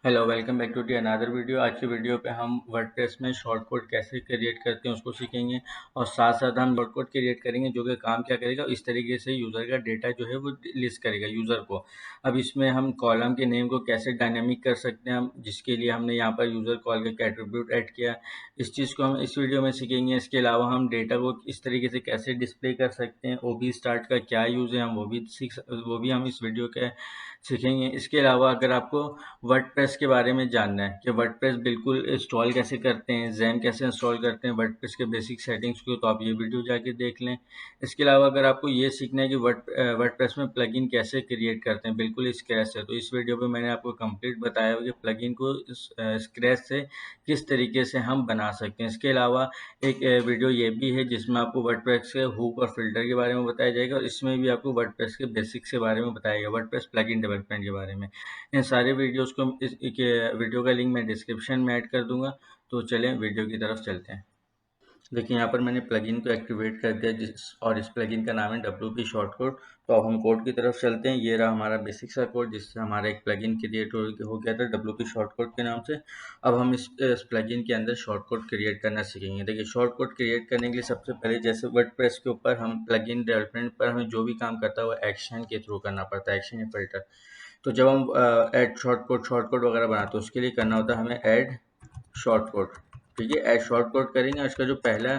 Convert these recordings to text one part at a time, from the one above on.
Hello, welcome back to the another video. आज की video पे हम वर्डप्रेस में शॉर्ट कोड कैसे क्रिएट करते हैं उसको सीखेंगे और साथ साथ हम शॉर्ट कोड क्रिएट करेंगे जो कि काम क्या करेगा, इस तरीके से यूज़र का डेटा जो है वो लिस्ट करेगा यूज़र को। अब इसमें हम कॉलम के नेम को कैसे डायनेमिक कर सकते हैं, हम जिसके लिए हमने यहाँ पर यूज़र कॉल का एट्रीब्यूट ऐड किया, इस चीज़ को हम इस वीडियो में सीखेंगे। इसके अलावा हम डेटा को इस तरीके से कैसे डिस्प्ले कर सकते हैं, ओ बी स्टार्ट का क्या यूज़ है, हम वो भी हम इस वीडियो के सीखेंगे। इसके अलावा अगर आपको वर्डप्रेस के बारे में जानना है कि वर्डप्रेस बिल्कुल इंस्टॉल कैसे करते हैं, ज़ैम कैसे इंस्टॉल करते हैं वर्डप्रेस के बेसिक सेटिंग्स को, तो आप ये वीडियो जाके देख लें। इसके अलावा अगर आपको ये सीखना है कि वर्डप्रेस में प्लगइन कैसे क्रिएट करते हैं बिल्कुल स्क्रैच से, तो इस वीडियो पे मैंने आपको कंप्लीट बताया कि प्लगइन को स्क्रैच से किस तरीके से हम बना सकते हैं। इसके अलावा एक वीडियो ये भी है जिसमें आपको वर्डप्रेस के हुक और फिल्टर के बारे में बताया जाएगा, और इसमें भी आपको वर्डप्रेस के बेसिक्स के बारे में बताया गया, वर्डप्रेस प्लगइन डेवलपमेंट के बारे में। इन सारे वीडियोस को इस वीडियो का लिंक मैं डिस्क्रिप्शन में ऐड कर दूंगा। तो चलें वीडियो की तरफ चलते हैं। देखिए यहाँ पर मैंने प्लगइन को एक्टिवेट कर दिया और इस प्लगइन का नाम है WP शॉर्टकोड। तो अब हम कोड की तरफ चलते हैं। ये रहा हमारा बेसिक सा कोड जिससे हमारा एक प्लगइन क्रिएट हो गया था WP शॉर्टकोड के नाम से। अब हम इस प्लगइन के अंदर शॉर्टकोड क्रिएट करना सीखेंगे। देखिए शॉर्टकोड क्रिएट करने के लिए सबसे पहले जैसे वर्डप्रेस के ऊपर हम प्लगइन डेवलपमेंट पर हमें जो भी काम करता है वो एक्शन के थ्रू करना पड़ता है, एक्शन या फिल्टर। तो जब हम ऐड शॉर्टकोड वगैरह बनाते हैं उसके लिए करना होता है हमें ऐड शॉर्ट कोड। ठीक है, ऐड शॉर्ट कोड करेंगे और इसका जो पहला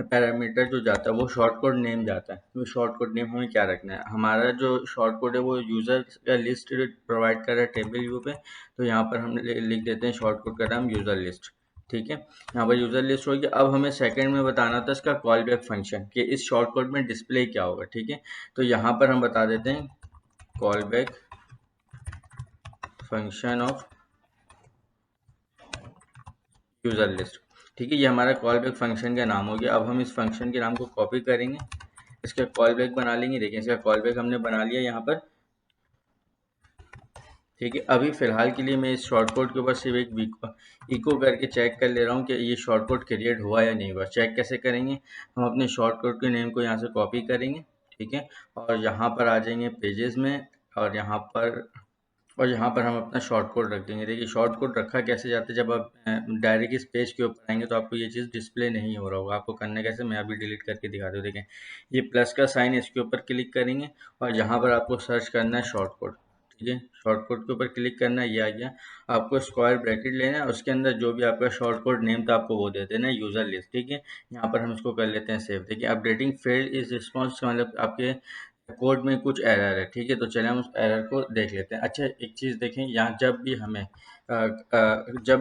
पैरामीटर जो जाता है वो शॉर्ट कोड नेम जाता है। तो शॉर्ट कोड नेम हमें क्या रखना है, हमारा जो शॉर्ट कोड है वो यूज़र का लिस्ट प्रोवाइड कर रहा है टेबल व्यू पे। तो यहाँ पर हम लिख देते हैं शॉर्ट कोड का नाम यूज़र लिस्ट। ठीक है, यहाँ पर यूज़र लिस्ट हो गया। अब हमें सेकंड में बताना था इसका कॉल बैक फंक्शन कि इस शॉर्ट कोड में डिस्प्ले क्या होगा। ठीक है, तो यहाँ पर हम बता देते हैं call back function of user list. ठीक है, ये हमारा कॉल बैक फंक्शन का नाम हो गया। अब हम इस फंक्शन के नाम को कॉपी करेंगे, इसका कॉल बैक बना लेंगे। देखिए इसका कॉल बैक हमने बना लिया यहाँ पर। ठीक है, अभी फ़िलहाल के लिए मैं इस शॉर्ट कोड के ऊपर सिर्फ एक इको करके चेक कर ले रहा हूँ कि ये शॉर्ट कोड क्रिएट हुआ या नहीं हुआ। चेक कैसे करेंगे, हम अपने शॉर्ट कोड के नेम को यहाँ से कॉपी करेंगे। ठीक है, और यहाँ पर आ जाएंगे पेजेस में, और यहाँ पर हम अपना शॉर्ट कोड रख देंगे। देखिए शॉर्ट कोड रखा कैसे जाता है, जब आप डायरेक्ट इस पेज के ऊपर आएंगे तो आपको ये चीज़ डिस्प्ले नहीं हो रहा होगा। आपको करना कैसे, मैं अभी डिलीट करके दिखा दूँ। देखें ये प्लस का साइन, इसके ऊपर क्लिक करेंगे और यहाँ पर आपको सर्च करना है शॉर्ट कोड। ठीक है, शॉर्ट कोड के ऊपर क्लिक करना है, ये आ गया। आपको स्क्वायर ब्रैकेट लेना है, उसके अंदर जो भी आपका शॉर्ट कोड नेम था आपको वो दे देना है यूज़र लिस्ट। ठीक है, यहाँ पर हम इसको कर लेते हैं सेव। देखिए अपडेटिंग फेल्ड इज रिस्पॉन्स का मतलब आपके कोड में कुछ एरर है। ठीक है, तो चलिए हम उस एरर को देख लेते हैं। अच्छा एक चीज़ देखें, यहाँ जब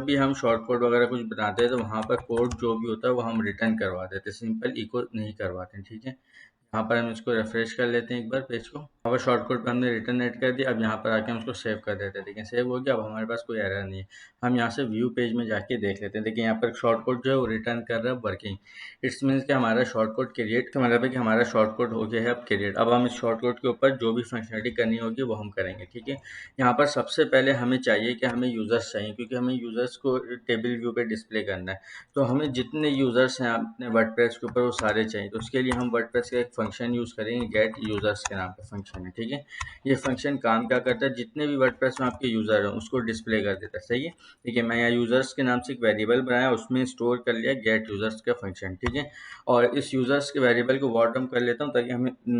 भी हम शॉर्ट कोड वगैरह कुछ बनाते हैं तो वहाँ पर कोड जो भी होता है वो हम रिटर्न करवा देते हैं, सिंपल इको नहीं करवाते हैं। ठीक है, यहाँ पर हम इसको रिफ्रेश कर लेते हैं एक बार पेज को। अब शॉर्ट कोड पे हमने रिटर्न ऐड कर दिया। अब यहाँ पर आके हम उसको सेव कर देते हैं। देखिए सेव हो गया, अब हमारे पास कोई एरर नहीं है। हम यहाँ से व्यू पेज में जाके देख लेते हैं। देखिए यहाँ पर शॉर्ट कोड जो है वो रिटर्न कर रहा है वर्किंग। इट्स मीन्स कि हमारा शॉर्ट कोड क्रिएट का मतलब है कि हमारा शॉर्ट कोड हो गया है अब क्रिएट। अब हम इस शॉर्ट कोड के ऊपर जो भी फंक्शनलिटी करनी होगी वो हम करेंगे। ठीक है, यहाँ पर सबसे पहले हमें चाहिए कि हमें यूज़र्स चाहिए, क्योंकि हमें यूज़र्स को टेबल व्यू पे डिस्प्ले करना है। तो हमें जितने यूज़र्स हैं अपने वर्डप्रेस के ऊपर वो सारे चाहिए। तो उसके लिए हम वर्डप्रेस का एक फंक्शन यूज़ करेंगे, गेट यूज़र्स के नाम का फंक्शन है। ठीक है, ये फंक्शन काम क्या करता है, जितने भी वर्डप्रेस में आपके यूज़र हैं उसको डिस्प्ले कर देता है। सही है, ठीक है, मैं यहाँ यूज़र्स के नाम से एक वेरिएबल बनाया, उसमें स्टोर कर लिया गेट यूज़र्स का फंक्शन। ठीक है, और इस यूज़र्स के वेरिएबल को बॉटम कर लेता हूँ ताकि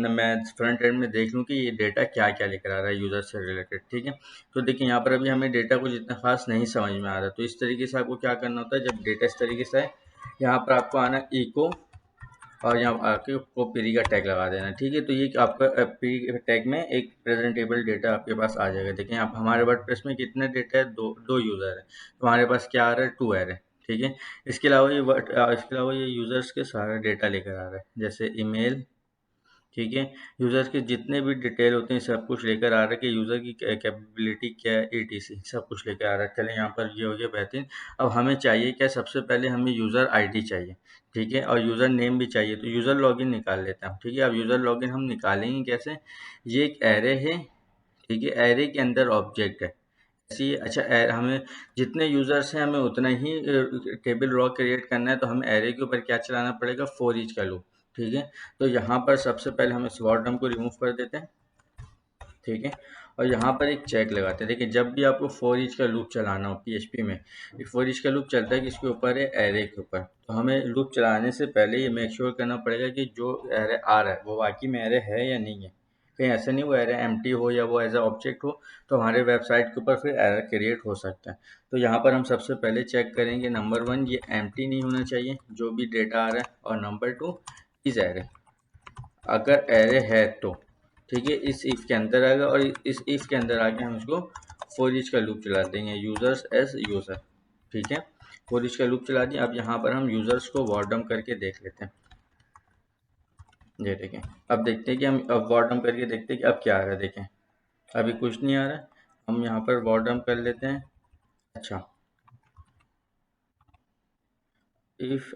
मैं फ्रंट एंड में देख लूँ कि ये डेटा क्या क्या लेकर आ रहा है यूज़र से रिलेटेड। ठीक है, तो देखिए यहाँ पर अभी हमें डेटा कुछ इतना खास नहीं समझ में आ रहा। तो इस तरीके से आपको क्या करना होता है, जब डेटा इस तरीके से है यहाँ पर आपको आना इको और यहाँ आके को पीरी का टैग लगा देना। ठीक है, तो ये आपका पीरी टैग में एक प्रेजेंटेबल डेटा आपके पास आ जाएगा। देखें आप हमारे वर्डप्रेस में कितने डेटा है, दो यूज़र है, तो हमारे पास क्या आ रहा है, 2 है। ठीक है, इसके अलावा ये यूज़र्स के सारा डेटा लेकर आ रहा है, जैसे ईमेल। ठीक है, यूज़र के जितने भी डिटेल होते हैं सब कुछ लेकर आ रहा है कि यूज़र की कैपेबिलिटी क्या है, ETC सब कुछ लेकर आ रहा है। चलें यहाँ पर ये हो गया बेहतरीन। अब हमें चाहिए क्या, सबसे पहले हमें यूज़र आईडी चाहिए। ठीक है, और यूज़र नेम भी चाहिए। तो यूज़र लॉगिन निकाल लेते हैं हम। ठीक है, अब यूज़र लॉगिन हम निकालेंगे कैसे, ये एक एरे है। ठीक है, एरे के अंदर ऑब्जेक्ट है ऐसी। अच्छा हमें जितने यूज़र्स हैं हमें उतना ही टेबल रॉ क्रिएट करना है, तो हमें एरे के ऊपर क्या चलाना पड़ेगा, फॉर ईच का लूप। ठीक है, तो यहाँ पर सबसे पहले हम इस बॉटम को रिमूव कर देते हैं। ठीक है, और यहाँ पर एक चेक लगाते हैं। देखिए जब भी आपको फॉर ईच का लूप चलाना हो PHP में, एक फॉर ईच का लूप चलता है किसके ऊपर है, एरे के ऊपर। तो हमें लूप चलाने से पहले ये मेक श्योर करना पड़ेगा कि जो एरे आ रहा है वो वाकई में एरे है या नहीं है। कहीं ऐसा नहीं वो एरे एम्प्टी हो या वो एज अ ऑब्जेक्ट हो, तो हमारे वेबसाइट के ऊपर फिर एरर क्रिएट हो सकता है। तो यहाँ पर हम सबसे पहले चेक करेंगे, नंबर 1 ये एम्प्टी नहीं होना चाहिए जो भी डेटा आ रहा है, और नंबर 2 इज एरे, अगर एरे है तो ठीक है इस इफ के अंदर आएगा, और इस इफ के अंदर आके हम इसको फॉर ईच का लूप चला देंगे, यूजर्स एज यूजर। ठीक है, फॉर ईच का लूप चला दिया। अब यहाँ पर हम यूजर्स को वॉर्डम करके देख लेते हैं। ये देखें, अब देखते हैं कि हम अब वॉर्डम करके देखते हैं कि अब क्या आ रहा है। देखें अभी कुछ नहीं आ रहा है। हम यहाँ पर वॉर्डम कर लेते हैं। अच्छा, इफ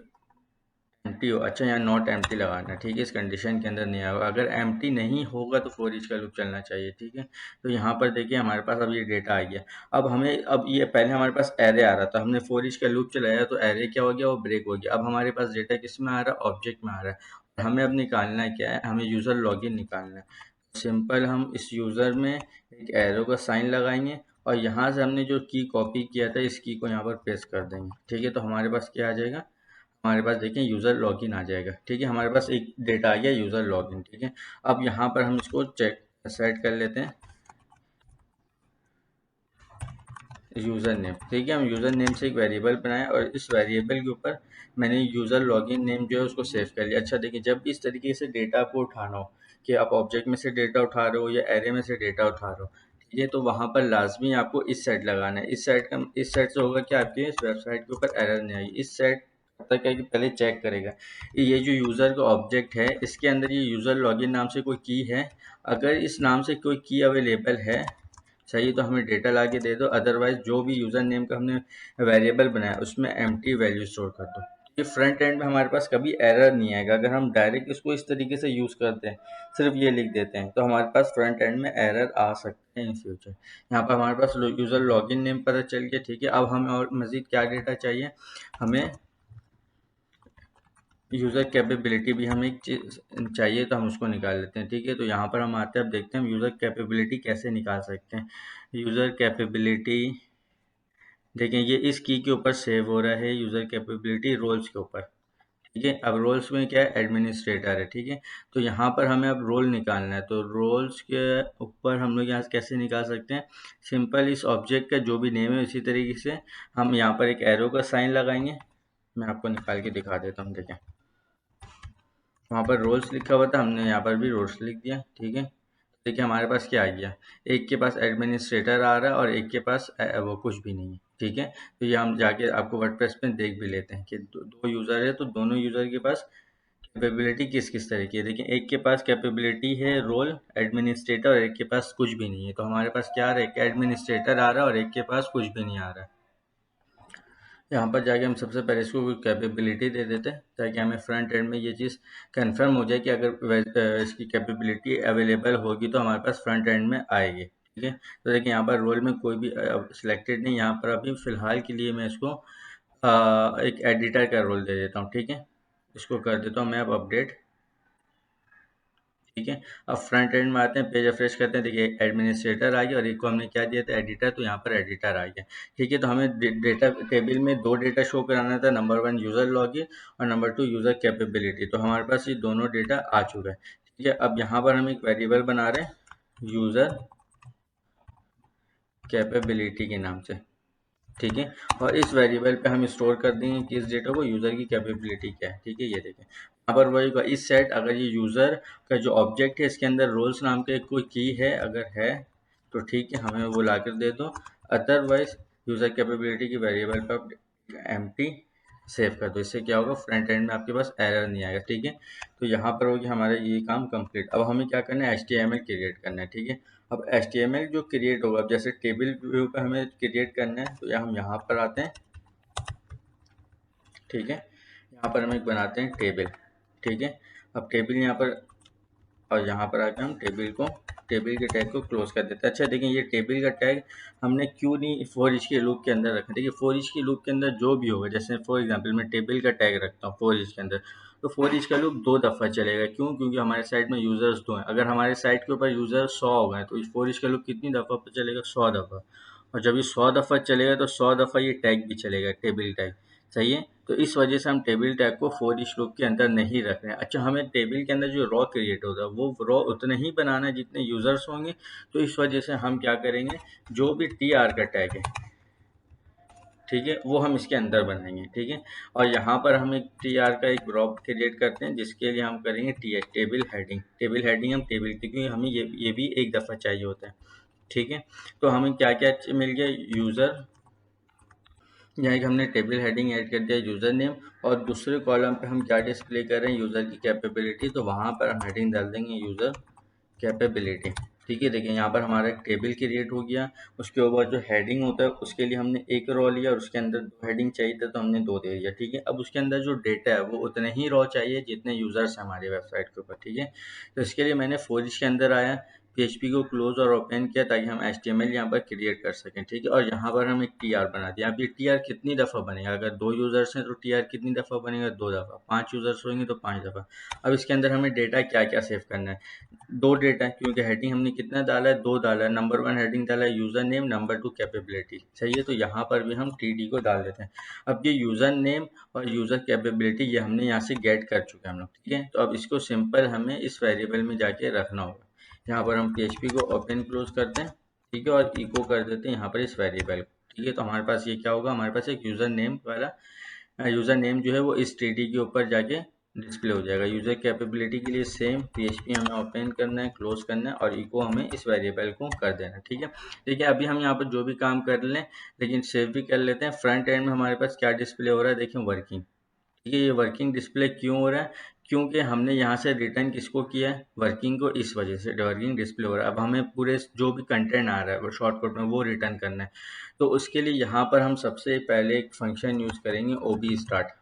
एम्प्टी हो, अच्छा यहाँ नॉट एम्प्टी लगाना है। ठीक है, इस कंडीशन के अंदर नहीं आएगा। अगर एम्प्टी नहीं होगा तो फॉर ईच का लूप चलना चाहिए। ठीक है, तो यहाँ पर देखिए हमारे पास अब ये डेटा आ गया। अब हमें, अब ये पहले हमारे पास एरे आ रहा था, हमने फॉर ईच का लूप चलाया तो एरे क्या हो गया, वो ब्रेक हो गया। अब हमारे पास डेटा किस में आ रहा है, ऑब्जेक्ट में आ रहा है। हमें अब निकालना क्या है, हमें यूज़र लॉगिन निकालना है। सिंपल हम इस यूज़र में एक एरो का साइन लगाएंगे, और यहाँ से हमने जो की कॉपी किया था इस की को यहाँ पर पेस्ट कर देंगे। ठीक है, तो हमारे पास क्या आ जाएगा, हमारे पास देखें यूज़र लॉगिन आ जाएगा। ठीक है, हमारे पास एक डेटा आ गया यूज़र लॉगिन। ठीक है, अब यहाँ पर हम इसको चेक सेट कर लेते हैं यूज़र नेम। ठीक है, हम यूज़र नेम से एक वेरिएबल बनाए, और इस वेरिएबल के ऊपर मैंने यूज़र लॉगिन नेम जो है उसको सेव कर लिया। अच्छा देखिए, जब भी इस तरीके से डेटा आपको उठाना हो कि आप ऑब्जेक्ट में से डेटा उठा रहे हो या एरे में से डेटा उठा रहे हो, ठीक है, तो वहाँ पर लाजमी आपको इस सेट लगाना है। इस सेट से होगा कि आपके इस वेबसाइट के ऊपर एरर नहीं आएगी। इस सेट तक है कि पहले चेक करेगा ये जो यूज़र का ऑब्जेक्ट है इसके अंदर ये यूज़र लॉगिन नाम से कोई की है। अगर इस नाम से कोई की अवेलेबल है चाहिए तो हमें डेटा ला के दे दो, अदरवाइज जो भी यूज़र नेम का हमने वेरिएबल बनाया उसमें एम्प्टी वैल्यू स्टोर कर दो। ये फ्रंट एंड में हमारे पास कभी एरर नहीं आएगा। अगर हम डायरेक्ट इसको इस तरीके से यूज़ करते हैं, सिर्फ ये लिख देते हैं, तो हमारे पास फ्रंट एंड में एरर आ सकते हैं इन फ्यूचर। यहाँ पर हमारे पास यूज़र लॉगिन नेम पता चल गया। ठीक है, अब हमें और मज़ीद क्या डेटा चाहिए, हमें यूज़र कैपेबिलिटी भी हमें एक चीज़ चाहिए, तो हम उसको निकाल लेते हैं। ठीक है, तो यहाँ पर हम आते हैं, अब देखते हैं हम यूज़र कैपेबिलिटी कैसे निकाल सकते हैं। यूज़र कैपेबिलिटी देखें, ये इस की के ऊपर सेव हो रहा है, यूज़र कैपेबिलिटी रोल्स के ऊपर। ठीक है, अब रोल्स में क्या है, एडमिनिस्ट्रेटर है। ठीक है, तो यहाँ पर हमें अब रोल निकालना है, तो रोल्स के ऊपर हम लोग यहाँ से कैसे निकाल सकते हैं, सिंपल इस ऑब्जेक्ट का जो भी नेम है इसी तरीके से हम यहाँ पर एक एरो का साइन लगाएंगे। मैं आपको निकाल के दिखा देता हूँ। देखें वहाँ पर रोल्स लिखा हुआ था, हमने यहाँ पर भी रोल्स लिख दिया। ठीक है, देखिए हमारे पास क्या आ गया, एक के पास एडमिनिस्ट्रेटर आ रहा है और एक के पास वो कुछ भी नहीं है। ठीक है, तो ये हम जाके आपको वर्डप्रेस में देख भी लेते हैं कि दो यूज़र है, तो दोनों यूज़र के पास कैपेबिलिटी किस किस तरह की है। देखिए एक के पास कैपेबिलिटी है रोल एडमिनिस्ट्रेटर, और एक के पास कुछ भी नहीं है। तो हमारे पास क्या आ रहा है, एक एडमिनिस्ट्रेटर आ रहा है और एक के पास कुछ भी नहीं आ रहा है। यहाँ पर जाके हम सबसे पहले इसको कैपेबिलिटी दे देते हैं, ताकि हमें फ्रंट एंड में ये चीज़ कंफर्म हो जाए कि अगर इसकी कैपेबिलिटी अवेलेबल होगी तो हमारे पास फ्रंट एंड में आएगी। ठीक है, तो देखिए यहाँ पर रोल में कोई भी सिलेक्टेड नहीं। यहाँ पर अभी फ़िलहाल के लिए मैं इसको एक एडिटर का रोल दे देता हूँ। ठीक है, इसको कर देता हूँ मैं अब अपडेट। ठीक है, अब फ्रंट एंड में आते हैं, पेज रिफ्रेश करते हैं। देखिए एडमिनिस्ट्रेटर आ गया और एक को हमने क्या दिया था, एडिटर, तो यहाँ पर एडिटर आ गया। ठीक है, तो हमें डेटा टेबल में दो डेटा शो कराना था, नंबर 1 यूज़र लॉगिन और नंबर 2 यूज़र कैपेबिलिटी। तो हमारे पास ये दोनों डेटा आ चुका है। ठीक है, अब यहाँ पर हम एक वेरिएबल बना रहे हैं यूज़र कैपेबिलिटी के नाम से। ठीक है, और इस वेरिएबल पे हम स्टोर कर देंगे कि इस डेटा को यूज़र की कैपेबिलिटी क्या है। ठीक है, ये देखें यहाँ पर वही का इस सेट, अगर ये यूज़र का जो ऑब्जेक्ट है इसके अंदर रोल्स नाम का कोई की है, अगर है तो ठीक है हमें वो ला कर दे दो, अदरवाइज यूज़र कैपेबिलिटी की वेरिएबल पर एम्प्टी सेव कर दो। इससे क्या होगा, फ्रंट एंड में आपके पास एरर नहीं आएगा। ठीक है, तो यहाँ पर होगी हमारा ये काम कंप्लीट। अब हमें क्या करना है, HTML क्रिएट करना है। ठीक है, अब HTML जो क्रिएट होगा, अब जैसे टेबल व्यू पे हमें क्रिएट करना है, तो हम यहाँ पर आते हैं। ठीक है, यहाँ पर हम एक बनाते हैं टेबल। ठीक है, अब टेबल यहाँ पर, और यहाँ पर आकर हम टेबल को टेबल के टैग को क्लोज कर देते हैं। अच्छा देखिए, ये टेबल का टैग हमने क्यों नहीं फॉर ईच के लूप के अंदर रखा। देखिए फॉर ईच के लूप के अंदर जो भी होगा, जैसे फॉर एग्जांपल मैं टेबल का टैग रखता हूँ फॉर ईच के अंदर, तो फॉर ईच का लूप 2 दफ़ा चलेगा। क्यों? क्योंकि हमारे साइड में यूज़र्स 2 हैं। अगर हमारे साइट के ऊपर यूज़र 100 हो गए तो इस फॉर ईच का लूप कितनी दफ़ा पे चलेगा? 100 दफ़ा। और जब ये 100 दफ़ा चलेगा तो 100 दफ़ा ये टैग भी चलेगा, टेबल टैग। सही है? तो इस वजह से हम टेबल टैग को फॉर ईच लूप के अंदर नहीं रख रहे हैं। अच्छा, हमें टेबल के अंदर जो रॉ क्रिएट होता है वो रॉ उतना ही बनाना है जितने यूज़र्स होंगे। तो इस वजह से हम क्या करेंगे, जो भी टी आर का टैग है, ठीक है, वो हम इसके अंदर बनाएंगे। ठीक है, और यहाँ पर हम एक टी आर का एक रॉ क्रिएट करते हैं जिसके लिए हम करेंगे टेबल हेडिंग। टेबल हेडिंग हम टेबल, क्योंकि हमें ये भी एक दफ़ा चाहिए होता है। ठीक है, तो हमें क्या क्या मिल गया? यूज़र, यहाँ एक हमने टेबल हेडिंग ऐड कर दिया, यूज़र नेम, और दूसरे कॉलम पे हम क्या डिस्प्ले कर रहे हैं? यूज़र की कैपेबिलिटी। तो वहाँ पर हम हेडिंग डाल देंगे यूज़र कैपेबिलिटी। ठीक है, देखिए यहाँ पर हमारा एक टेबल क्रिएट हो गया। उसके ऊपर जो हेडिंग होता है उसके लिए हमने एक रो लिया और उसके अंदर 2 हेडिंग चाहिए था तो हमने 2 दे दिया। ठीक है, अब उसके अंदर जो डेटा है वो उतने ही रो चाहिए जितने यूज़र्स हैं हमारी वेबसाइट के ऊपर। ठीक है, तो इसके लिए मैंने फॉर ईच के अंदर आया, पीएचपी को क्लोज और ओपन किया ताकि हम एचटीएमएल यहाँ पर क्रिएट कर सकें। ठीक है, और यहाँ पर हम एक टीआर बना दिया। अब ये टीआर कितनी दफ़ा बनेगा? अगर 2 यूज़र्स हैं तो टीआर कितनी दफ़ा बनेगा? 2 दफ़ा। 5 यूज़र्स होंगे तो 5 दफ़ा। अब इसके अंदर हमें डेटा क्या क्या सेव करना है? 2 डेटा है, क्योंकि हेडिंग हमने कितना डाला है? 2 डाला है। नंबर 1 हेडिंग डाला है यूज़र नेम, नंबर 2 कैपेबिलिटी। सही है, तो यहाँ पर भी हम टीडी को डाल देते हैं। अब ये यूज़र नेम और यूज़र कैपेबिलिटी ये हमने यहाँ से गेट कर चुके हैं हम लोग। ठीक है, तो अब इसको सिंपल हमें इस वेरिएबल में जाके रखना होगा। यहाँ पर हम पीएचपी को ओपन क्लोज करते हैं। ठीक है, और इको कर देते हैं यहाँ पर इस वेरिएबल को। ठीक है, तो हमारे पास ये क्या होगा? हमारे पास एक यूज़र नेम वाला यूज़र नेम जो है वो इस टीडी के ऊपर जाके डिस्प्ले हो जाएगा। यूज़र कैपेबिलिटी के लिए सेम पीएचपी हमें ओपन करना है, क्लोज करना है, और इको हमें इस वेरिएबल को कर देना है। ठीक है, देखिए अभी हम यहाँ पर जो भी काम कर लें, लेकिन सेव भी कर लेते हैं। फ्रंट एंड में हमारे पास क्या डिस्प्ले हो रहा है? देखिए वर्किंग। ठीक है, ये वर्किंग डिस्प्ले क्यों हो रहा है? क्योंकि हमने यहाँ से रिटर्न किसको किया है? वर्किंग को। इस वजह से वर्किंग डिस्प्ले हो रहा है। अब हमें पूरे जो भी कंटेंट आ रहा है वो शॉर्टकट में वो रिटर्न करना है। तो उसके लिए यहाँ पर हम सबसे पहले एक फंक्शन यूज़ करेंगे, ओबी स्टार्ट।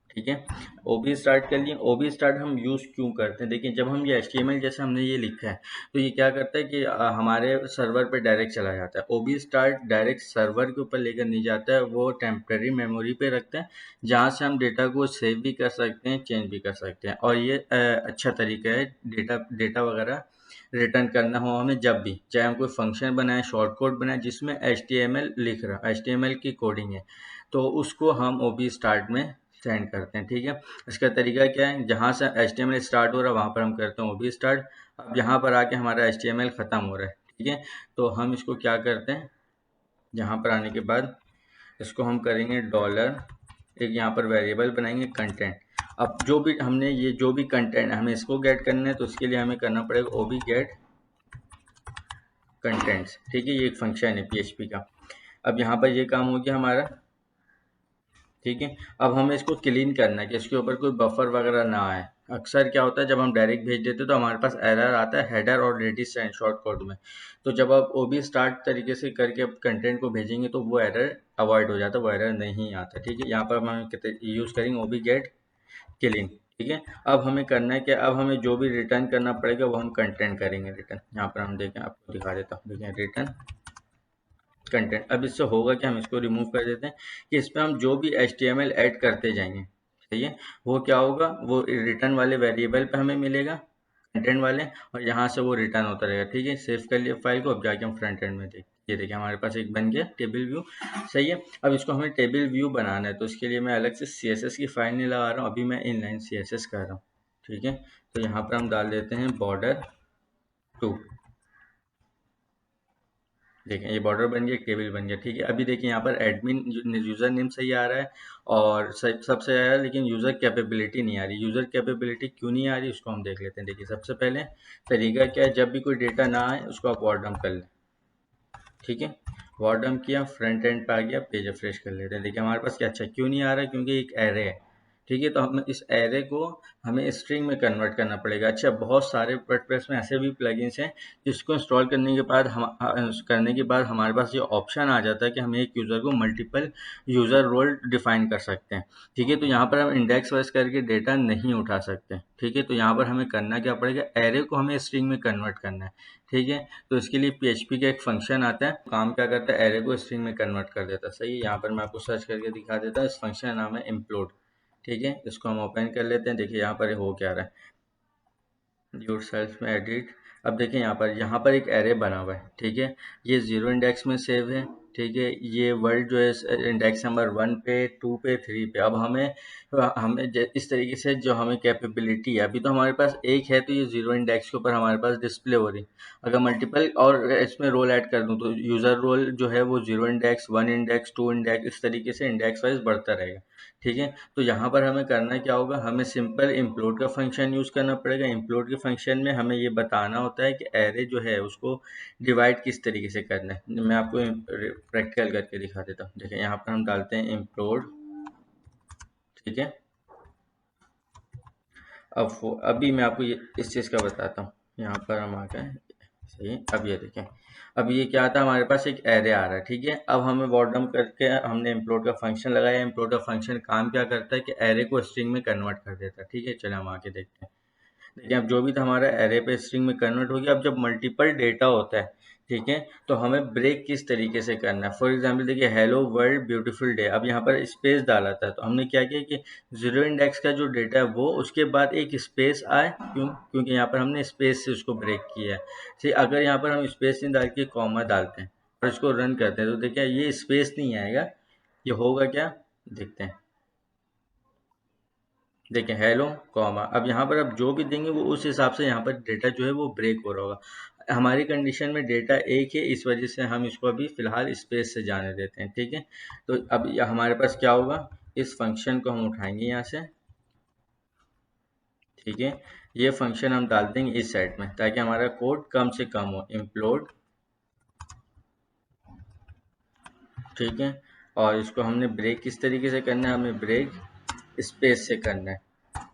ठीक है, ओबी स्टार्ट कर लिए। ओबी स्टार्ट हम यूज़ क्यों करते हैं? देखिए जब हम ये एचटीएमएल जैसे हमने ये लिखा है तो ये क्या करता है कि हमारे सर्वर पे डायरेक्ट चला जाता है। ओबी स्टार्ट डायरेक्ट सर्वर के ऊपर लेकर नहीं जाता है, वो टेम्प्रेरी मेमोरी पे रखते हैं जहाँ से हम डेटा को सेव भी कर सकते हैं, चेंज भी कर सकते हैं। और ये अच्छा तरीका है डेटा वगैरह रिटर्न करना हो हमें जब भी, चाहे हम कोई फंक्शन बनाए, शॉर्ट कोड बनाए जिसमें एचटीएमएल लिख रहा, एचटीएमएल की कोडिंग है, तो उसको हम ओबी स्टार्ट में सेंड करते हैं। ठीक है, इसका तरीका क्या है? जहाँ से एचटीएमएल स्टार्ट हो रहा है वहाँ पर हम करते हैं ओबी स्टार्ट। अब यहाँ पर आके हमारा एचटीएमएल ख़त्म हो रहा है। ठीक है, तो हम इसको क्या करते हैं, यहाँ पर आने के बाद इसको हम करेंगे डॉलर, एक यहाँ पर वेरिएबल बनाएंगे कंटेंट। अब जो भी हमने ये जो भी कंटेंट हमें इसको गेट करना है तो उसके लिए हमें करना पड़ेगा ओबी गेट कंटेंट्स। ठीक है, ये एक फंक्शन है पीएचपी का। अब यहाँ पर ये काम हो गया हमारा। ठीक है, अब हमें इसको क्लीन करना है कि इसके ऊपर कोई बफर वगैरह ना आए। अक्सर क्या होता है जब हम डायरेक्ट भेज देते हैं तो हमारे पास एरर आता है हेडर और रेडिस एंड शॉर्ट कोड में। तो जब आप ओबी स्टार्ट तरीके से करके कंटेंट को भेजेंगे तो वो एरर अवॉइड हो जाता है, वो एरर नहीं आता। ठीक है, यहाँ पर हम यूज़ करेंगे ओबी गेट क्लीन। ठीक है, अब हमें करना है कि अब हमें जो भी रिटर्न करना पड़ेगा वो हम कंटेंट करेंगे रिटर्न। यहाँ पर हम देखें, आपको दिखा देता हूँ, देखें रिटर्न कंटेंट। अब इससे होगा कि हम इसको रिमूव कर देते हैं कि इस पर हम जो भी एचटीएमएल ऐड करते जाएंगे, सही है, वो क्या होगा, वो रिटर्न वाले वेरिएबल पे हमें मिलेगा, कंटेंट वाले, और यहाँ से वो रिटर्न होता रहेगा। ठीक है, सेव कर लिया फाइल को। अब जाके हम फ्रंट एंड में देख, ये देखिए हमारे पास एक बन गया टेबल व्यू। सही है, अब इसको हमें टेबल व्यू बनाना है तो इसके लिए मैं अलग से CSS की फाइल नहीं लगा रहा हूँ, अभी मैं इनलाइन CSS कर रहा हूँ। ठीक है, तो यहाँ पर हम डाल देते हैं बॉर्डर 2। देखें ये बॉर्डर बन गया, टेबल बन गया। ठीक है, अभी देखिए यहाँ पर एडमिन यूज़र नेम सही आ रहा है और सबसे आ रहा है, लेकिन यूज़र कैपेबिलिटी नहीं आ रही। यूज़र कैपेबिलिटी क्यों नहीं आ रही उसको हम देख लेते हैं। देखिए सबसे पहले तरीका क्या है, जब भी कोई डेटा ना आए उसको आप वार्ड डंप कर लें। ठीक है, वार्ड डंप किया, फ्रंट एंड पे आ गया, पेज रिफ्रेश कर लेते हैं। देखिए हमारे पास क्या, अच्छा क्यों नहीं आ रहा है? क्योंकि एक एरे है। ठीक है, तो हमें इस एरे को हमें स्ट्रिंग में कन्वर्ट करना पड़ेगा। अच्छा, बहुत सारे वर्डप्रेस में ऐसे भी प्लगइन्स हैं जिसको इंस्टॉल करने के बाद हमारे पास ये ऑप्शन आ जाता है कि हम एक यूज़र को मल्टीपल यूज़र रोल डिफाइन कर सकते हैं। ठीक है, तो यहाँ पर हम इंडेक्स वाइज करके डेटा नहीं उठा सकते। ठीक है, तो यहाँ पर हमें करना क्या पड़ेगा, एरे को हमें स्ट्रिंग में कन्वर्ट करना है। ठीक है, तो इसके लिए PHP का एक फंक्शन आता है, काम क्या करता है, एरे को स्ट्रिंग में कन्वर्ट कर देता है। सही है, यहाँ पर मैं आपको सर्च करके दिखा देता हूँ। इस फंक्शन का नाम है implode। ठीक है, इसको हम ओपन कर लेते हैं। देखिए यहाँ पर हो क्या रहा है, योर सेल्फ में एडिट। अब देखिए यहाँ पर एक एरे बना हुआ है। ठीक है, ये 0 इंडेक्स में सेव है। ठीक है, ये वर्ड जो है इंडेक्स नंबर 1 पे, 2 पे, 3 पे। अब हमें हमें इस तरीके से जो हमें कैपेबिलिटी है, अभी तो हमारे पास एक है, तो ये 0 इंडेक्स के ऊपर हमारे पास डिस्प्ले हो रही। अगर मल्टीपल और इसमें रोल ऐड कर दूँ तो यूज़र रोल जो है वो 0 इंडेक्स, 1 इंडेक्स, 2 इंडेक्स, इस तरीके से इंडेक्स वाइज बढ़ता रहेगा। ठीक है, तो यहाँ पर हमें करना क्या होगा, हमें सिंपल implode का फंक्शन यूज़ करना पड़ेगा। implode के फंक्शन में हमें ये बताना होता है कि एरे जो है उसको डिवाइड किस तरीके से करना है। मैं आपको प्रैक्टिकल करके दिखा देता हूँ। देखिए यहाँ पर हम डालते हैं implode। ठीक है, अभी मैं आपको ये इस चीज़ का बताता हूँ। यहाँ पर हम आ गए, सही। अब ये देखें, अब ये क्या आता है, हमारे पास एक एरे आ रहा है। ठीक है, अब हमें बॉटम करके हमने implode का फंक्शन लगाया। implode का फंक्शन काम क्या करता है कि एरे को स्ट्रिंग में कन्वर्ट कर देता है। ठीक है, चलिए हम आगे देखते हैं। देखिए, अब जो भी था हमारा एरे पे स्ट्रिंग में कन्वर्ट हो गया। अब जब मल्टीपल डेटा होता है, ठीक है, तो हमें ब्रेक किस तरीके से करना है। फॉर एग्जांपल देखिए, हेलो वर्ल्ड ब्यूटीफुल डे। अब यहाँ पर स्पेस डाला था, तो हमने क्या किया कि 0 इंडेक्स का जो डेटा है वो, उसके बाद एक स्पेस आए। क्योंकि यहाँ पर हमने स्पेस से उसको ब्रेक किया है। ठीक, अगर यहाँ पर हम स्पेस नहीं डाल के कॉमा डालते हैं और इसको रन करते हैं, तो देखिए ये स्पेस नहीं आएगा। ये होगा क्या, देखते हैं। देखिए हेलो कॉमा, अब यहाँ पर आप जो भी देंगे वो उस हिसाब से यहाँ पर डेटा जो है वो ब्रेक हो रहा होगा। हमारी कंडीशन में डेटा एक है, इस वजह से हम इसको अभी फिलहाल स्पेस से जाने देते हैं। ठीक है, तो अब हमारे पास क्या होगा, इस फंक्शन को हम उठाएंगे यहाँ से। ठीक है, ये फंक्शन हम डाल देंगे इस साइड में, ताकि हमारा कोड कम से कम हो, implode। ठीक है, और इसको हमने ब्रेक किस तरीके से करना है, हमें ब्रेक स्पेस से करना है।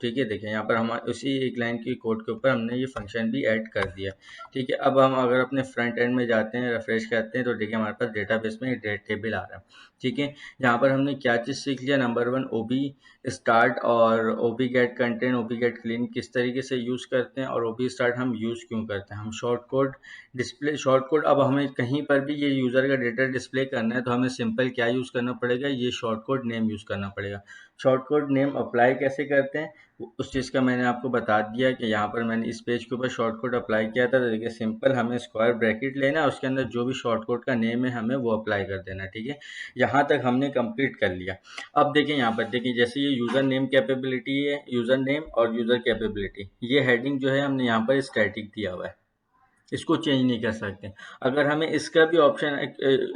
ठीक है, देखिए यहाँ पर हम उसी एक लाइन की कोड के ऊपर हमने ये फंक्शन भी ऐड कर दिया। ठीक है, अब हम अगर अपने फ्रंट एंड में जाते हैं, रिफ्रेश करते हैं, तो देखिए हमारे पास डेटाबेस में एक टेबल आ रहा है। ठीक है, यहाँ पर हमने क्या चीज़ सीख लिया, नंबर 1 ओबी स्टार्ट और ओबी गेट कंटेंट, ओबी गेट क्लीन किस तरीके से यूज़ करते हैं, और ओबी स्टार्ट हम यूज़ क्यों करते हैं। हम short code display, short code, अब हमें कहीं पर भी ये यूज़र का डेटा डिस्प्ले करना है तो हमें सिंपल क्या यूज़ करना पड़ेगा, ये शॉर्ट कोड नेम यूज़ करना पड़ेगा। शॉर्ट कोड नेम अप्लाई कैसे करते हैं, उस चीज़ का मैंने आपको बता दिया कि यहाँ पर मैंने इस पेज के ऊपर शॉर्ट कोड अप्लाई किया था। तो देखिए सिंपल, हमें स्क्वायर ब्रैकेट लेना है, उसके अंदर जो भी शॉर्ट कोड का नेम है हमें वो अप्लाई कर देना। ठीक है, यहाँ तक हमने कंप्लीट कर लिया। अब देखिए यहाँ पर देखिए, जैसे ये यूज़र नेम कैपेबिलिटी है, यूज़र नेम और यूज़र कैपेबिलिटी, ये हेडिंग जो है हमने यहाँ पर स्टैटिक दिया हुआ है, इसको चेंज नहीं कर सकते। अगर हमें इसका भी ऑप्शन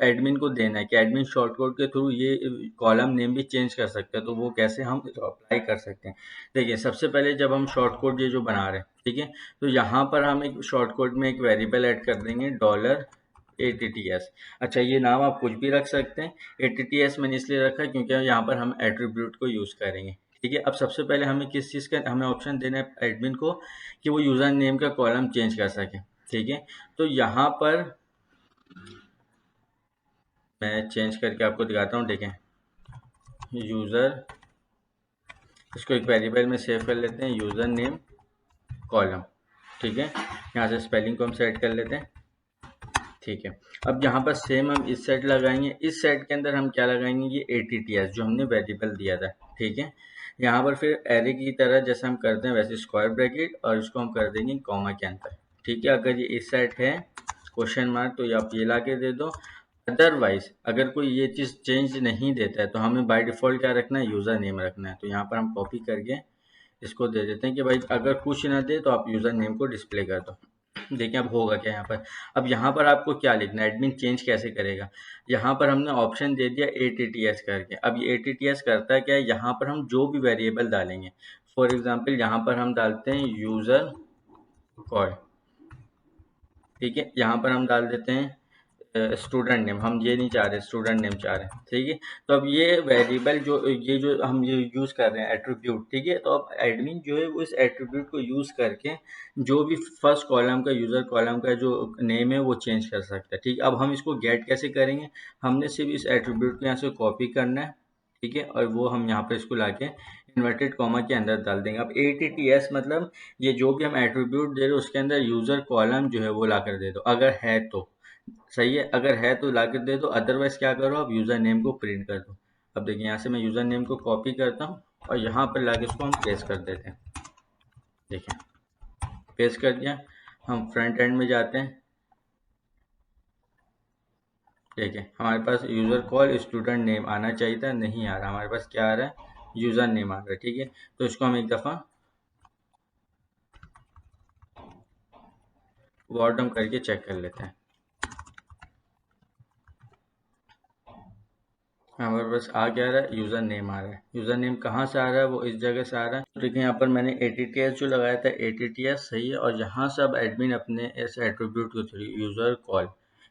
एडमिन को देना है कि एडमिन शॉर्ट कोड के थ्रू ये कॉलम नेम भी चेंज कर सकते हैं, तो वो कैसे हम अप्लाई कर सकते हैं। देखिए सबसे पहले जब हम शॉर्ट कोड ये जो बना रहे हैं, ठीक है, तो यहाँ पर हम एक शॉर्ट कोड में एक वेरिएबल ऐड कर देंगे $ATTS। अच्छा, ये नाम आप कुछ भी रख सकते हैं। ATTS मैंने इसलिए रखा है क्योंकि यहाँ पर हम एट्रीब्यूट को यूज़ करेंगे। ठीक है, अब सबसे पहले हमें किस चीज़ का हमें ऑप्शन देना है एडमिन को, कि वो यूज़र नेम का कॉलम चेंज कर सके। ठीक है, तो यहाँ पर मैं चेंज करके आपको दिखाता हूँ। देखें, यूज़र, इसको एक वेरिएबल में सेव कर लेते हैं, यूज़र नेम कॉलम। ठीक है, यहाँ से स्पेलिंग को हम सेट कर लेते हैं। ठीक है, अब यहाँ पर सेम हम इस सेट लगाएंगे। इस सेट के अंदर हम क्या लगाएंगे, ये ATTS जो हमने वेरिएबल दिया था। ठीक है, यहाँ पर फिर एरे की तरह जैसे हम करते हैं वैसे स्क्वायर ब्रैकेट, और इसको हम कर देंगे कॉमा के अंदर। ठीक है, अगर ये इस सेट है क्वेश्चन मार्क, तो आप ये ला के दे दो। अदरवाइज अगर कोई ये चीज़ चेंज नहीं देता है तो हमें बाय डिफ़ॉल्ट क्या रखना है, यूज़र नेम रखना है। तो यहाँ पर हम कॉपी करके इसको दे देते हैं कि भाई अगर कुछ ना दे तो आप यूज़र नेम को डिस्प्ले कर दो। देखिए अब होगा क्या यहाँ पर। अब यहाँ पर आपको क्या लिखना है, एडमिन चेंज कैसे करेगा। यहाँ पर हमने ऑप्शन दे दिया ATTS करके। अब ये ATTS करता है क्या है, यहाँ पर हम जो भी वेरिएबल डालेंगे, फॉर एग्जाम्पल यहाँ पर हम डालते हैं यूज़र कॉल। ठीक है, यहाँ पर हम डाल देते हैं स्टूडेंट नेम, हम ये नहीं चाह रहे, स्टूडेंट नेम चाह रहे हैं, ठीक है। तो अब ये वेरिएबल जो हम ये यूज़ कर रहे हैं एट्रीब्यूट, ठीक है। तो अब एडमिन जो है वो इस एट्रीब्यूट को यूज़ करके जो भी फर्स्ट कॉलम का यूज़र कॉलम का जो नेम है वो चेंज कर सकता है, ठीक है। अब हम इसको गेट कैसे करेंगे, हमने सिर्फ इस एट्रीब्यूट को यहाँ से कॉपी करना है, ठीक है, और वो हम यहाँ पे इसको लाके इन्वर्टेड कॉमा के अंदर डाल देंगे। अब ATTS मतलब ये जो भी हम एट्रीब्यूट दे रहे हैं उसके अंदर यूज़र कॉलम जो है वो लाकर दे दो, अगर है तो सही है, अगर है तो लाकर दे दो, अदरवाइज क्या करो, आप यूज़र नेम को प्रिंट कर दो। अब देखिए यहाँ से मैं यूज़र नेम को कॉपी करता हूँ और यहाँ पर लाके इसको हम पेस्ट कर देते हैं, देखिए पेस्ट कर दिया। हम फ्रंट एंड में जाते हैं, देखिए हमारे पास यूज़र कॉल स्टूडेंट नेम आना चाहिए था, नहीं आ रहा, हमारे पास क्या आ रहा है, यूज़र नेम आ रहा है, ठीक है। तो इसको हम एक दफ़ा बॉटम करके चेक कर लेते हैं। हमारे पास आ क्या रहा है, यूज़र नेम आ रहा है। यूज़र नेम कहाँ से आ रहा है, वो इस जगह से आ रहा है। तो देखिए यहाँ पर मैंने ATTS जो लगाया था, ATTS सही है, और यहाँ से अब एडमिन अपने इस एट्रीब्यूट के थ्रू यूज़र कॉल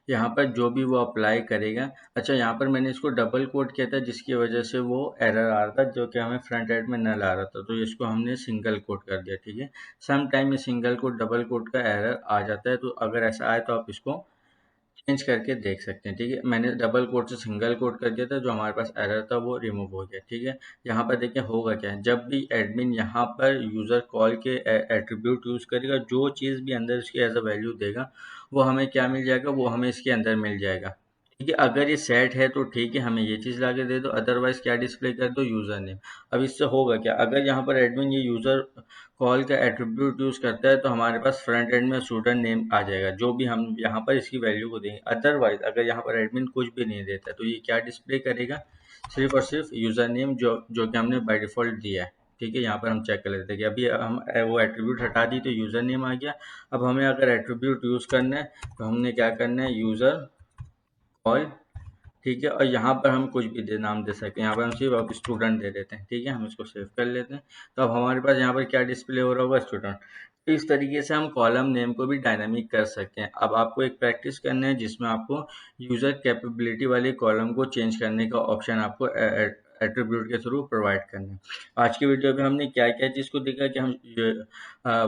यहाँ पर जो भी वो अप्लाई करेगा। अच्छा, यहाँ पर मैंने इसको डबल कोट किया था जिसकी वजह से वो एरर आ रहा था जो कि हमें फ्रंट एंड में नल आ रहा था, तो इसको हमने सिंगल कोट कर दिया, ठीक है। सम टाइम में सिंगल कोट डबल कोट का एरर आ जाता है, तो अगर ऐसा आए तो आप इसको चेंज करके देख सकते हैं, ठीक है। मैंने डबल कोट से सिंगल कोट कर दिया था, जो हमारे पास एरर था वो रिमूव हो गया, ठीक है। यहाँ पर देखिए होगा क्या है, जब भी एडमिन यहाँ पर यूज़र कॉल के एट्रीब्यूट यूज़ करेगा, जो चीज़ भी अंदर इसके एज अ वैल्यू देगा वो हमें क्या मिल जाएगा, वो हमें इसके अंदर मिल जाएगा, ठीक है। अगर ये सेट है तो ठीक है, हमें ये चीज़ ला के दे दो, अदरवाइज क्या डिस्प्ले कर दो, यूज़र नेम। अब इससे होगा क्या, अगर यहाँ पर एडमिन ये यूज़र कॉल का एट्रीब्यूट यूज़ करता है तो हमारे पास फ्रंट एंड में स्टूडेंट नेम आ जाएगा, जो भी हम यहाँ पर इसकी वैल्यू को देंगे। अदरवाइज अगर यहाँ पर एडमिन कुछ भी नहीं देता तो ये क्या डिस्प्ले करेगा, सिर्फ और सिर्फ यूज़र नेम जो कि हमने बाय डिफ़ॉल्ट दिया है, ठीक है। यहाँ पर हम चेक कर लेते हैं कि अभी हम वो एट्रीब्यूट हटा दी तो यूज़र नेम आ गया। अब हमें अगर एट्रीब्यूट यूज़ करना है तो हमने क्या करना है, यूज़र कॉल, ठीक है, और यहाँ पर हम कुछ भी नाम दे सकते हैं, यहाँ पर हम सिर्फ अब स्टूडेंट दे देते हैं, ठीक है। हम इसको सेव कर लेते हैं। तो अब हमारे पास यहाँ पर क्या डिस्प्ले हो रहा होगा, स्टूडेंट। तो इस तरीके से हम कॉलम नेम को भी डायनामिक कर सकते हैं। अब आपको एक प्रैक्टिस करना है जिसमें आपको यूज़र कैपेबिलिटी वाले कॉलम को चेंज करने का ऑप्शन आपको एट्रीब्यूट के थ्रू प्रोवाइड करना है। आज की वीडियो में हमने क्या क्या चीज़ को देखा कि हम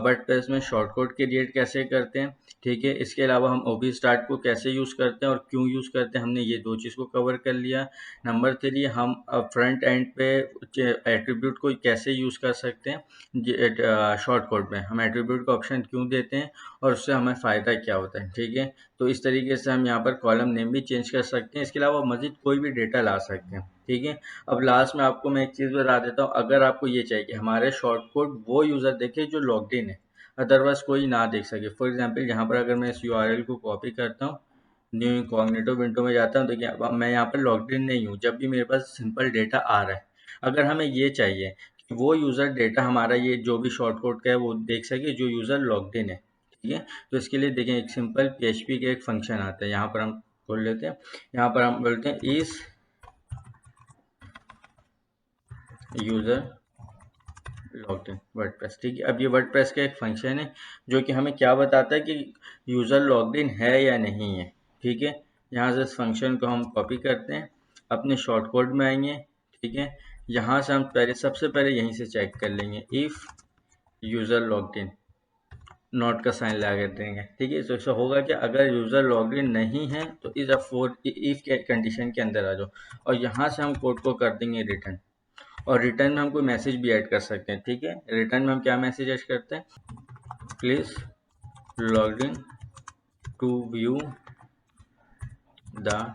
वर्डप्रेस में शॉर्टकट क्रिएट कैसे करते हैं, ठीक है। इसके अलावा हम ओबी स्टार्ट को कैसे यूज़ करते हैं और क्यों यूज़ करते हैं, हमने ये दो चीज़ को कवर कर लिया। नंबर 3, हम फ्रंट एंड पे एट्रीब्यूट को कैसे यूज़ कर सकते हैं शॉर्टकट में, हम एट्रीब्यूट का ऑप्शन क्यों देते हैं और उससे हमें फ़ायदा क्या होता है, ठीक है। तो इस तरीके से हम यहाँ पर कॉलम नेम भी चेंज कर सकते हैं। इसके अलावा मज़ीद कोई भी डेटा ला सकते हैं, ठीक है। अब लास्ट में आपको मैं एक चीज़ बता देता हूँ, अगर आपको ये चाहिए कि हमारे शॉर्टकट वो यूज़र देखे जो लॉग्ड इन है, अदरवाइज कोई ना देख सके। फॉर एग्जांपल यहाँ पर अगर मैं इस URL को कॉपी करता हूँ, न्यू इनकॉग्निटो विंडो में जाता हूँ, देखिए अब मैं यहाँ पर लॉग्ड इन नहीं हूँ, जब भी मेरे पास सिंपल डेटा आ रहा है। अगर हमें ये चाहिए कि वो यूज़र डेटा हमारा ये जो भी शॉर्टकट का है वो देख सके जो यूज़र लॉग्ड इन है, ठीक है। तो इसके लिए देखें एक सिंपल PHP का एक फंक्शन आता है, यहाँ पर हम खोल लेते हैं। यहाँ पर हम बोलते हैं इस यूज़र लॉग्ड इन वर्डप्रेस, ठीक है। अब ये वर्डप्रेस का एक फंक्शन है जो कि हमें क्या बताता है कि यूज़र लॉग्ड इन है या नहीं है, ठीक है। यहाँ से इस फंक्शन को हम कॉपी करते हैं, अपने शॉर्टकट में आएंगे, ठीक है। यहाँ से हम सबसे पहले यहीं से चेक कर लेंगे, if user logged in, not का साइन लगा देंगे, ठीक है। तो इससे होगा कि अगर यूज़र लॉग्ड इन नहीं है तो इस इफ़ के कंडीशन के अंदर आ जाओ, और यहाँ से हम कोड को कर देंगे रिटर्न, और रिटर्न में हम कोई मैसेज भी ऐड कर सकते हैं, ठीक है। रिटर्न में हम क्या मैसेज ऐड करते हैं, please log in to view the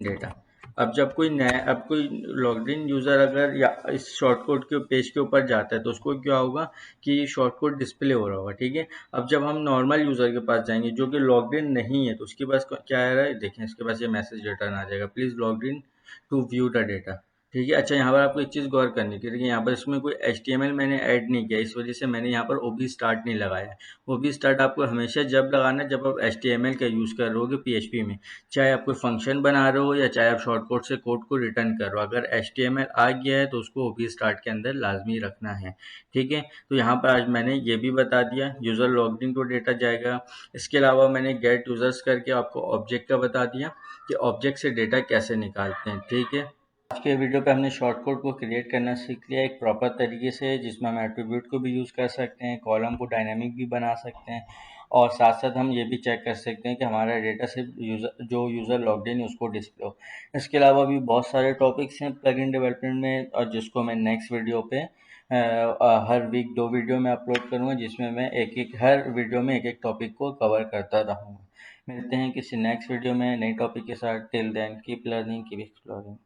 data. अब जब कोई नया, अब कोई लॉग्ड इन यूज़र अगर या इस शॉर्टकट के पेज के ऊपर जाता है तो उसको क्या होगा कि शॉर्टकट डिस्प्ले हो रहा होगा, ठीक है। अब जब हम नॉर्मल यूज़र के पास जाएंगे जो कि लॉग्ड इन नहीं है तो उसके पास क्या आ रहा है, देखें इसके पास ये मैसेज रिटर्न आ जाएगा, please logged in to view the data, ठीक है। अच्छा, यहाँ पर आपको एक चीज़ गौर करनी थी, देखिए यहाँ पर इसमें कोई HTML मैंने ऐड नहीं किया, इस वजह से मैंने यहाँ पर OB स्टार्ट नहीं लगाया है। OB स्टार्ट आपको हमेशा जब लगाना है जब आप HTML का यूज़ कर रहे होगे PHP में, चाहे आप कोई फंक्शन बना रहे हो या चाहे आप शॉर्ट कोड से कोड को रिटर्न कर रहे हो, अगर HTML आ गया है तो उसको OB स्टार्ट के अंदर लाजमी रखना है। ठीक है, तो यहाँ पर आज मैंने ये भी बता दिया, यूज़र लॉगिन को डेटा जाएगा। इसके अलावा मैंने गेट यूज़र्स करके आपको ऑब्जेक्ट का बता दिया कि ऑब्जेक्ट से डेटा कैसे निकालते हैं। ठीक है, आज के वीडियो पे हमने शॉर्ट कोड को क्रिएट करना सीख लिया एक प्रॉपर तरीके से, जिसमें हम एट्रीब्यूट को भी यूज़ कर सकते हैं, कॉलम को डायनामिक भी बना सकते हैं, और साथ साथ हम ये भी चेक कर सकते हैं कि हमारा डेटा सिर्फ यूज़र लॉग्ड इन उसको डिस्प्ले हो। इसके अलावा भी बहुत सारे टॉपिक्स हैं प्लगइन डेवलपमेंट में, और जिसको मैं नेक्स्ट वीडियो पे हर वीक 2 वीडियो में अपलोड करूँगा, जिसमें मैं हर वीडियो में एक एक टॉपिक को कवर करता रहूँगा। मिलते हैं किसी नेक्स्ट वीडियो में नई टॉपिक के साथ। Till then keep learning, keep exploring.